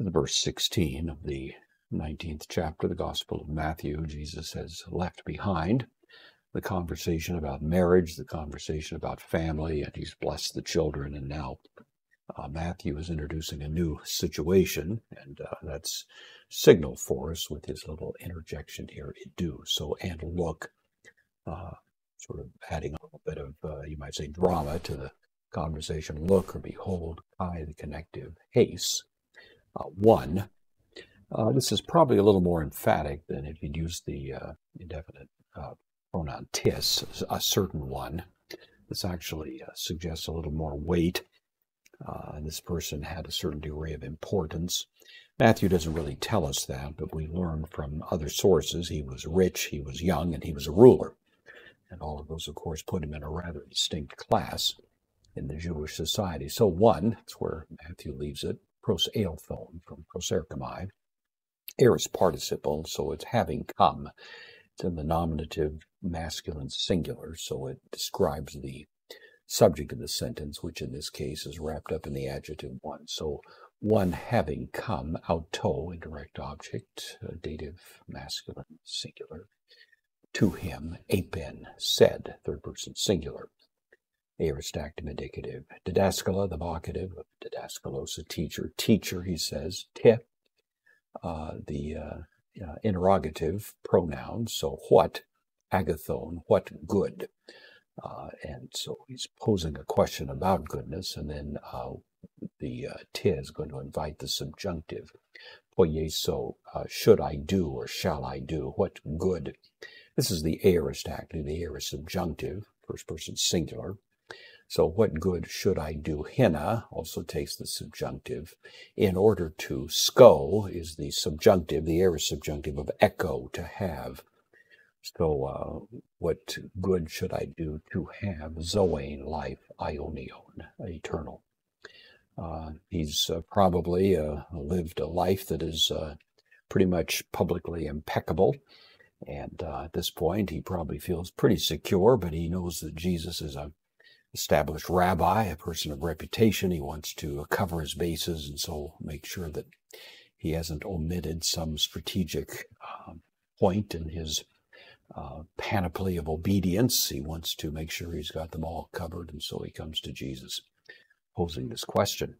Verse 16 of the 19th chapter of the Gospel of Matthew, Jesus has left behind the conversation about marriage, the conversation about family, and he's blessed the children. And now Matthew is introducing a new situation, and that's signal for us with his little interjection here, do. So, and look, sort of adding a little bit of, you might say, drama to the conversation. Look or behold, kai, the connective, haste. One. This is probably a little more emphatic than if you'd use the indefinite pronoun tis, a certain one. This actually suggests a little more weight. This person had a certain degree of importance. Matthew doesn't really tell us that, but we learn from other sources he was rich, he was young, and he was a ruler. And all of those, of course, put him in a rather distinct class in the Jewish society. So one, that's where Matthew leaves it, pros eilthon, from proserchomai, aorist participle, so it's having come. It's in the nominative masculine singular, so it describes the subject of the sentence, which in this case is wrapped up in the adjective one. So one having come, auto, indirect object, dative masculine singular, to him, apen, said, third person singular. Aorist active indicative. Didaskala, the vocative of didaskalos, a teacher. Teacher, he says. Te, the interrogative pronoun. So what? Agathon, what good? And so he's posing a question about goodness, and then the te is going to invite the subjunctive. Poieso, should I do or shall I do? What good? This is the aorist active, the aorist subjunctive, first person singular. So what good should I do? Hina also takes the subjunctive. In order to, sko is the subjunctive, the aorist subjunctive of echo, to have. So what good should I do? To have zoe, life, ionion, eternal. He's probably lived a life that is pretty much publicly impeccable. And at this point, he probably feels pretty secure, but he knows that Jesus is an established rabbi, a person of reputation. He wants to cover his bases and so make sure that he hasn't omitted some strategic point in his panoply of obedience. He wants to make sure he's got them all covered, and so he comes to Jesus posing this question.